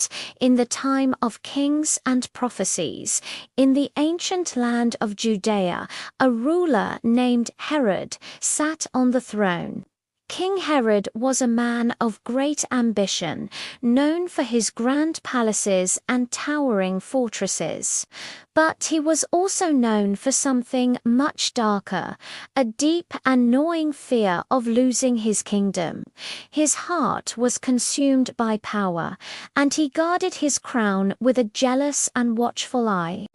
that, in the time of kings and prophecies, in the ancient land of Judea, a ruler named Herod sat on the throne. King Herod was a man of great ambition, known for his grand palaces and towering fortresses. But he was also known for something much darker, a deep and gnawing fear of losing his kingdom. His heart was consumed by power, and he guarded his crown with a jealous and watchful eye.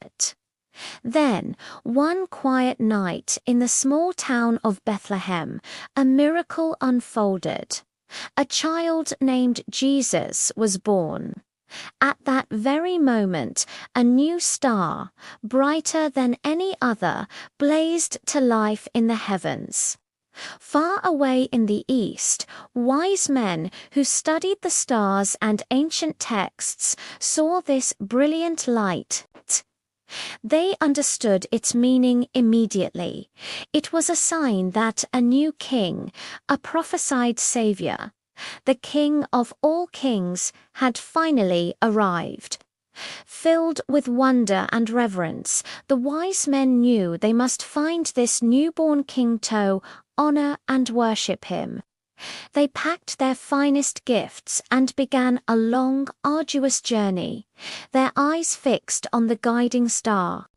Then, one quiet night in the small town of Bethlehem, a miracle unfolded. A child named Jesus was born. At that very moment, a new star, brighter than any other, blazed to life in the heavens. Far away in the east, wise men who studied the stars and ancient texts saw this brilliant light. They understood its meaning immediately. It was a sign that a new king, a prophesied savior, the King of all kings, had finally arrived. Filled with wonder and reverence, the wise men knew they must find this newborn king to honor and worship him. They packed their finest gifts and began a long, arduous journey, their eyes fixed on the guiding star.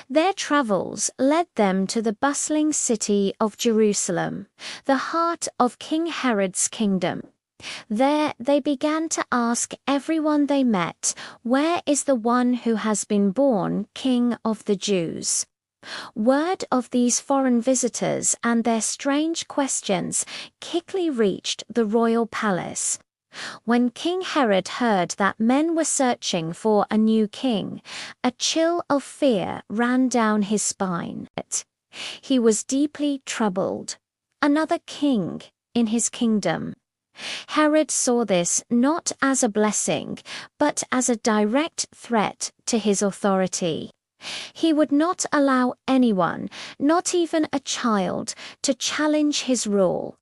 Their travels led them to the bustling city of Jerusalem, the heart of King Herod's kingdom. There they began to ask everyone they met, "Where is the one who has been born King of the Jews?" Word of these foreign visitors and their strange questions quickly reached the royal palace. When King Herod heard that men were searching for a new king, a chill of fear ran down his spine. He was deeply troubled. Another king in his kingdom. Herod saw this not as a blessing, but as a direct threat to his authority. He would not allow anyone, not even a child, to challenge his rule.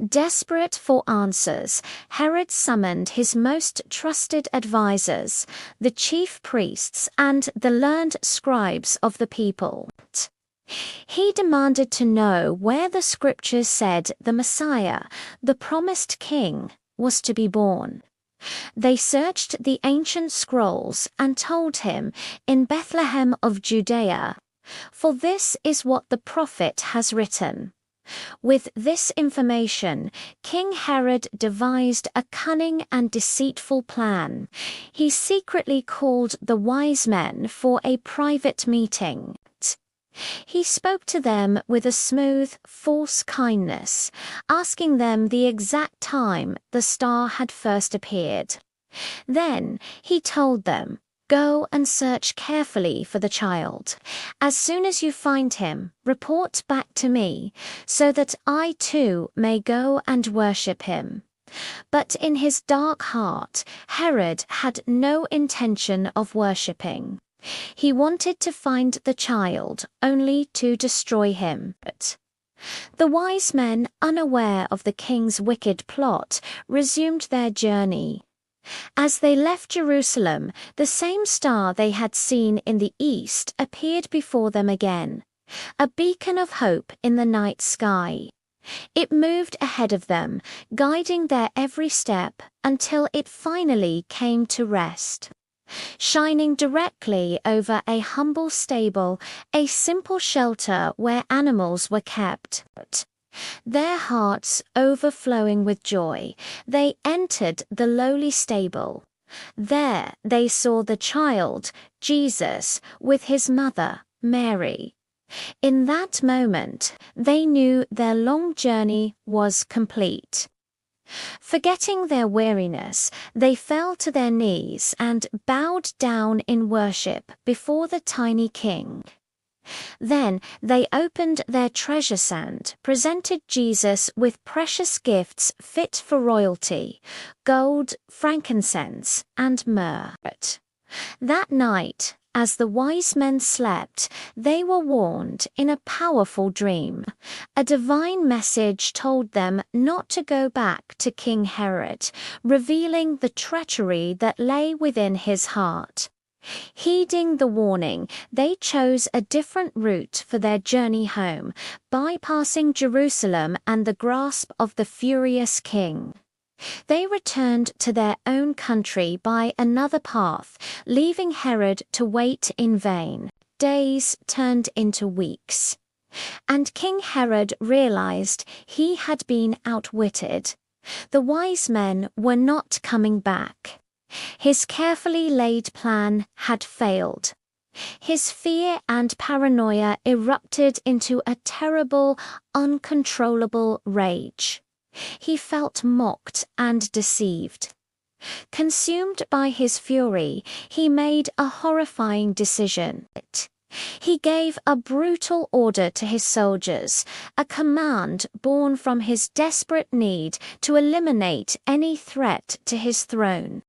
Desperate for answers, Herod summoned his most trusted advisers, the chief priests and the learned scribes of the people. He demanded to know where the scriptures said the Messiah, the promised king, was to be born. They searched the ancient scrolls and told him, "In Bethlehem of Judea, for this is what the prophet has written." With this information, King Herod devised a cunning and deceitful plan. He secretly called the wise men for a private meeting. He spoke to them with a smooth, false kindness, asking them the exact time the star had first appeared. Then he told them, "Go and search carefully for the child. As soon as you find him, report back to me, so that I too may go and worship him." But in his dark heart, Herod had no intention of worshipping. He wanted to find the child, only to destroy him. The wise men, unaware of the king's wicked plot, resumed their journey. As they left Jerusalem, the same star they had seen in the east appeared before them again, a beacon of hope in the night sky. It moved ahead of them, guiding their every step until it finally came to rest. Shining directly over a humble stable, a simple shelter where animals were kept. Their hearts overflowing with joy, they entered the lowly stable. There they saw the child, Jesus, with his mother, Mary. In that moment, they knew their long journey was complete. Forgetting their weariness, they fell to their knees and bowed down in worship before the tiny king. Then they opened their treasure stand, presented Jesus with precious gifts fit for royalty, gold, frankincense, and myrrh. That night, As the wise men slept, they were warned in a powerful dream. A divine message told them not to go back to King Herod, revealing the treachery that lay within his heart. Heeding the warning, they chose a different route for their journey home, bypassing Jerusalem and the grasp of the furious king. They returned to their own country by another path, leaving Herod to wait in vain. Days turned into weeks. And King Herod realized he had been outwitted. The wise men were not coming back. His carefully laid plan had failed. His fear and paranoia erupted into a terrible, uncontrollable rage. He felt mocked and deceived. Consumed by his fury, he made a horrifying decision. He gave a brutal order to his soldiers, a command born from his desperate need to eliminate any threat to his throne.